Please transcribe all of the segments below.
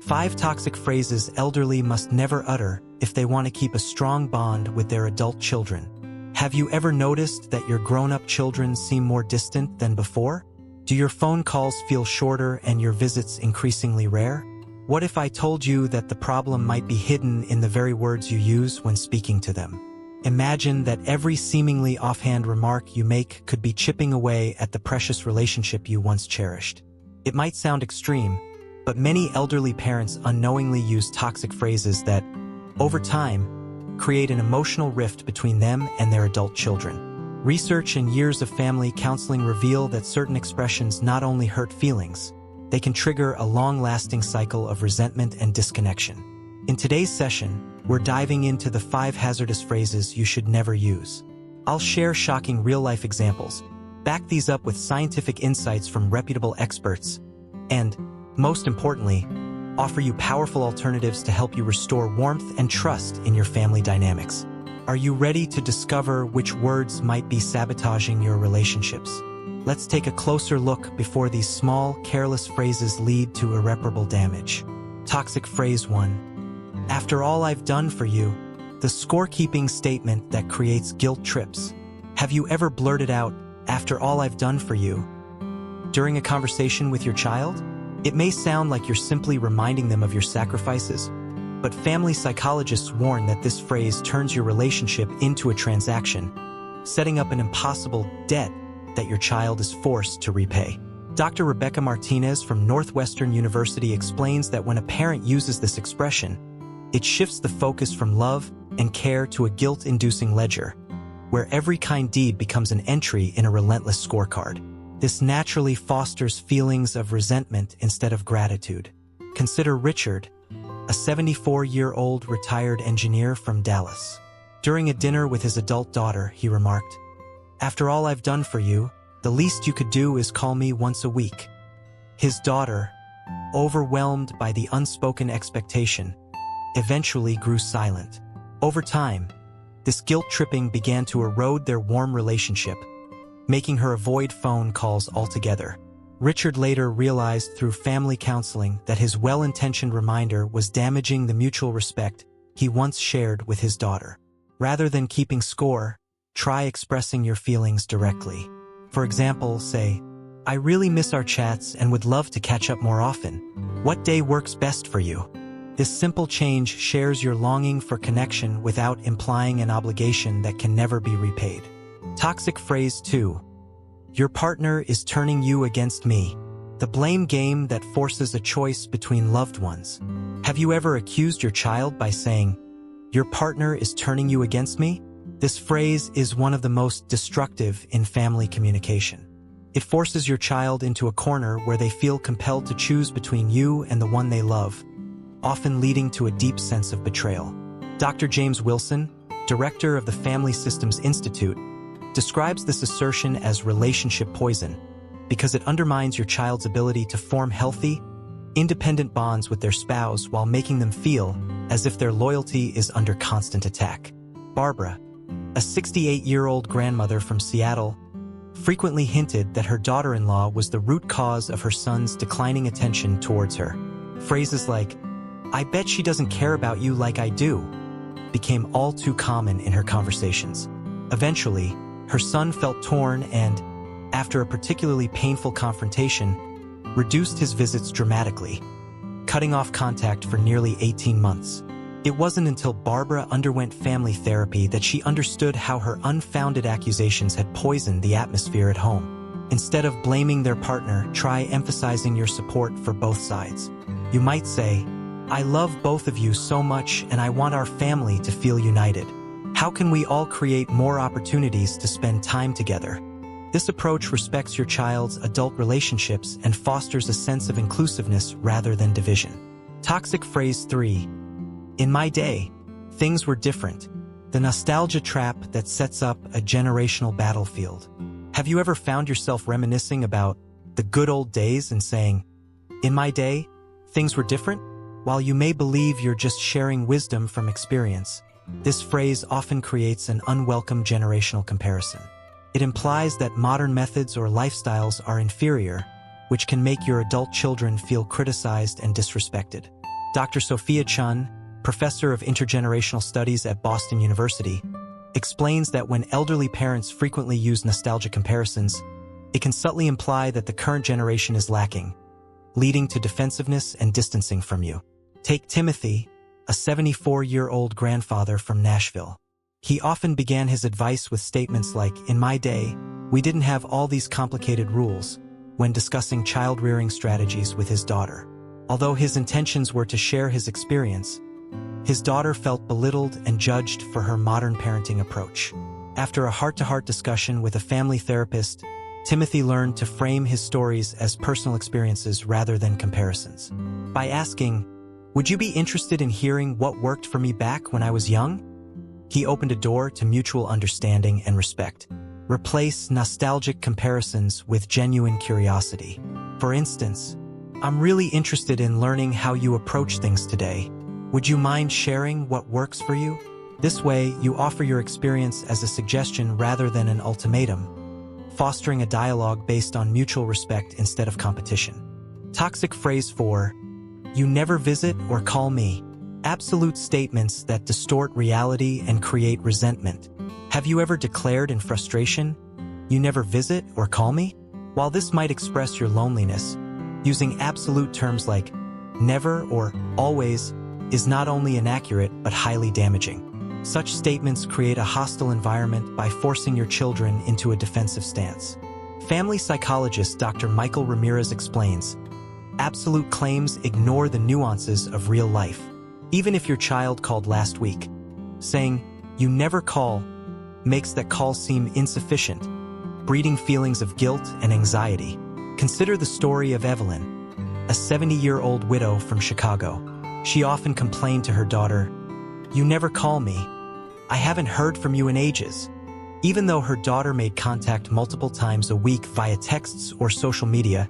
Five toxic phrases elderly must never utter if they want to keep a strong bond with their adult children. Have you ever noticed that your grown-up children seem more distant than before? Do your phone calls feel shorter and your visits increasingly rare? What if I told you that the problem might be hidden in the very words you use when speaking to them? Imagine that every seemingly offhand remark you make could be chipping away at the precious relationship you once cherished. It might sound extreme, but many elderly parents unknowingly use toxic phrases that, over time, create an emotional rift between them and their adult children. Research and years of family counseling reveal that certain expressions not only hurt feelings, they can trigger a long-lasting cycle of resentment and disconnection. In today's session, we're diving into the 5 hazardous phrases you should never use. I'll share shocking real-life examples, back these up with scientific insights from reputable experts, and, most importantly, offer you powerful alternatives to help you restore warmth and trust in your family dynamics. Are you ready to discover which words might be sabotaging your relationships? Let's take a closer look before these small, careless phrases lead to irreparable damage. Toxic phrase 1. After all I've done for you, the scorekeeping statement that creates guilt trips. Have you ever blurted out, "After all I've done for you," during a conversation with your child? It may sound like you're simply reminding them of your sacrifices, but family psychologists warn that this phrase turns your relationship into a transaction, setting up an impossible debt that your child is forced to repay. Dr. Rebecca Martinez from Northwestern University explains that when a parent uses this expression, it shifts the focus from love and care to a guilt-inducing ledger, where every kind deed becomes an entry in a relentless scorecard. This naturally fosters feelings of resentment instead of gratitude. Consider Richard, a 74-year-old retired engineer from Dallas. During a dinner with his adult daughter, he remarked, "After all I've done for you, the least you could do is call me once a week." His daughter, overwhelmed by the unspoken expectation, eventually grew silent. Over time, this guilt-tripping began to erode their warm relationship, making her avoid phone calls altogether. Richard later realized through family counseling that his well-intentioned reminder was damaging the mutual respect he once shared with his daughter. Rather than keeping score, try expressing your feelings directly. For example, say, "I really miss our chats and would love to catch up more often. What day works best for you?" This simple change shares your longing for connection without implying an obligation that can never be repaid. Toxic phrase 2. Your partner is turning you against me. The blame game that forces a choice between loved ones. Have you ever accused your child by saying, "Your partner is turning you against me"? This phrase is one of the most destructive in family communication. It forces your child into a corner where they feel compelled to choose between you and the one they love, often leading to a deep sense of betrayal. Dr. James Wilson, director of the Family Systems Institute, describes this assertion as relationship poison because it undermines your child's ability to form healthy, independent bonds with their spouse while making them feel as if their loyalty is under constant attack. Barbara, a 68-year-old grandmother from Seattle, frequently hinted that her daughter-in-law was the root cause of her son's declining attention towards her. Phrases like, "I bet she doesn't care about you like I do," became all too common in her conversations. Eventually, her son felt torn and, after a particularly painful confrontation, reduced his visits dramatically, cutting off contact for nearly 18 months. It wasn't until Barbara underwent family therapy that she understood how her unfounded accusations had poisoned the atmosphere at home. Instead of blaming their partner, try emphasizing your support for both sides. You might say, "I love both of you so much and I want our family to feel united. How can we all create more opportunities to spend time together?" This approach respects your child's adult relationships and fosters a sense of inclusiveness rather than division. Toxic phrase 3. In my day, things were different. The nostalgia trap that sets up a generational battlefield. Have you ever found yourself reminiscing about the good old days and saying, "In my day, things were different"? While you may believe you're just sharing wisdom from experience, this phrase often creates an unwelcome generational comparison. It implies that modern methods or lifestyles are inferior, which can make your adult children feel criticized and disrespected. Dr. Sophia Chun, professor of intergenerational studies at Boston University, explains that when elderly parents frequently use nostalgic comparisons, it can subtly imply that the current generation is lacking, leading to defensiveness and distancing from you. Take Timothy, a 74-year-old grandfather from Nashville. He often began his advice with statements like, "In my day, we didn't have all these complicated rules," when discussing child-rearing strategies with his daughter. Although his intentions were to share his experience, his daughter felt belittled and judged for her modern parenting approach. After a heart-to-heart discussion with a family therapist, Timothy learned to frame his stories as personal experiences rather than comparisons. By asking, "Would you be interested in hearing what worked for me back when I was young?" he opened a door to mutual understanding and respect. Replace nostalgic comparisons with genuine curiosity. For instance, "I'm really interested in learning how you approach things today. Would you mind sharing what works for you?" This way, you offer your experience as a suggestion rather than an ultimatum, fostering a dialogue based on mutual respect instead of competition. Toxic phrase 4, "You never visit or call me." Absolute statements that distort reality and create resentment. Have you ever declared in frustration, "You never visit or call me"? While this might express your loneliness, using absolute terms like never or always is not only inaccurate but highly damaging. Such statements create a hostile environment by forcing your children into a defensive stance. Family psychologist Dr. Michael Ramirez explains, "Absolute claims ignore the nuances of real life. Even if your child called last week, saying, 'You never call,' makes that call seem insufficient, breeding feelings of guilt and anxiety." Consider the story of Evelyn, a 70-year-old widow from Chicago. She often complained to her daughter, "You never call me. I haven't heard from you in ages." Even though her daughter made contact multiple times a week via texts or social media,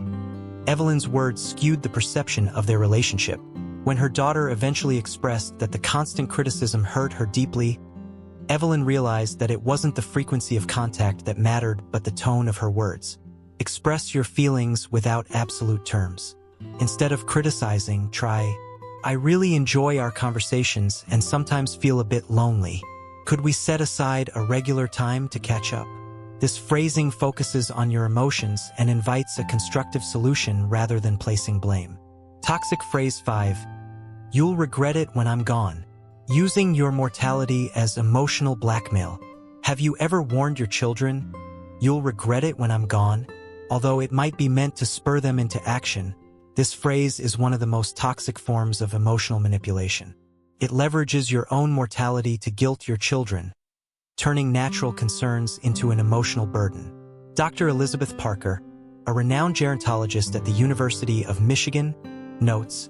Evelyn's words skewed the perception of their relationship. When her daughter eventually expressed that the constant criticism hurt her deeply, Evelyn realized that it wasn't the frequency of contact that mattered but the tone of her words. Express your feelings without absolute terms. Instead of criticizing, try, "I really enjoy our conversations and sometimes feel a bit lonely. Could we set aside a regular time to catch up?" This phrasing focuses on your emotions and invites a constructive solution rather than placing blame. Toxic phrase 5, "You'll regret it when I'm gone." Using your mortality as emotional blackmail. Have you ever warned your children, "You'll regret it when I'm gone"? Although it might be meant to spur them into action, this phrase is one of the most toxic forms of emotional manipulation. It leverages your own mortality to guilt your children, turning natural concerns into an emotional burden. Dr. Elizabeth Parker, a renowned gerontologist at the University of Michigan, notes,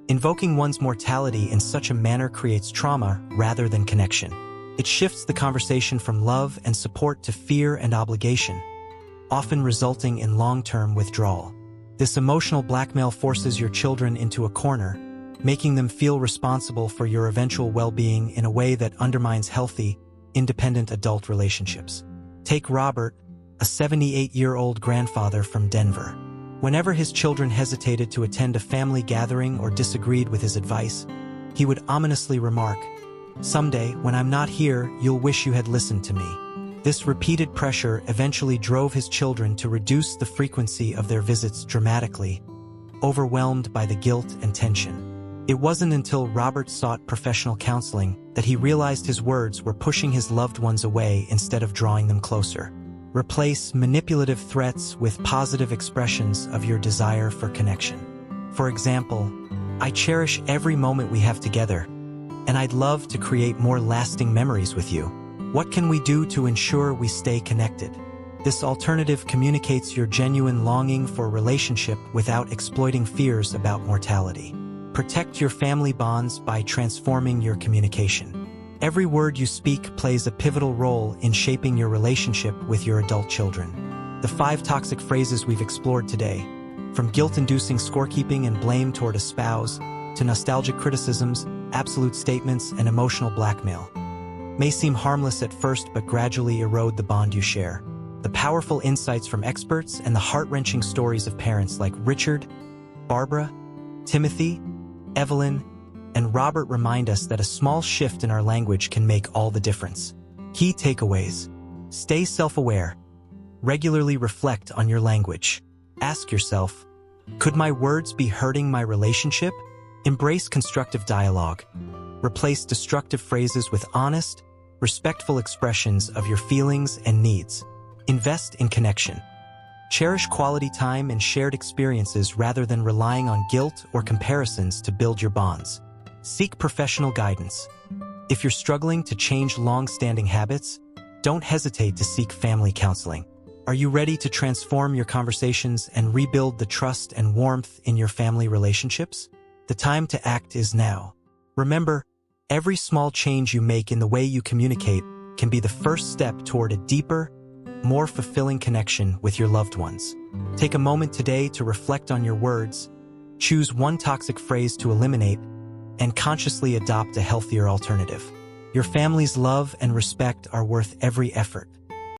"Invoking one's mortality in such a manner creates trauma rather than connection. It shifts the conversation from love and support to fear and obligation, often resulting in long-term withdrawal. This emotional blackmail forces your children into a corner, making them feel responsible for your eventual well-being in a way that undermines healthy, independent adult relationships." Take Robert, a 78-year-old grandfather from Denver. Whenever his children hesitated to attend a family gathering or disagreed with his advice, he would ominously remark, "Someday, when I'm not here, you'll wish you had listened to me." This repeated pressure eventually drove his children to reduce the frequency of their visits dramatically, overwhelmed by the guilt and tension. It wasn't until Robert sought professional counseling that he realized his words were pushing his loved ones away instead of drawing them closer. Replace manipulative threats with positive expressions of your desire for connection. For example, "I cherish every moment we have together, and I'd love to create more lasting memories with you. What can we do to ensure we stay connected?" This alternative communicates your genuine longing for a relationship without exploiting fears about mortality. Protect your family bonds by transforming your communication. Every word you speak plays a pivotal role in shaping your relationship with your adult children. The 5 toxic phrases we've explored today, from guilt-inducing scorekeeping and blame toward a spouse, to nostalgic criticisms, absolute statements, and emotional blackmail, may seem harmless at first but gradually erode the bond you share. The powerful insights from experts and the heart-wrenching stories of parents like Richard, Barbara, Timothy, Evelyn, and Robert remind us that a small shift in our language can make all the difference. Key takeaways. Stay self-aware. Regularly reflect on your language. Ask yourself, could my words be hurting my relationship? Embrace constructive dialogue. Replace destructive phrases with honest, respectful expressions of your feelings and needs. Invest in connection. Cherish quality time and shared experiences rather than relying on guilt or comparisons to build your bonds. Seek professional guidance. If you're struggling to change long-standing habits, don't hesitate to seek family counseling. Are you ready to transform your conversations and rebuild the trust and warmth in your family relationships? The time to act is now. Remember, every small change you make in the way you communicate can be the first step toward a deeper, more fulfilling connection with your loved ones. Take a moment today to reflect on your words, choose one toxic phrase to eliminate, and consciously adopt a healthier alternative. Your family's love and respect are worth every effort.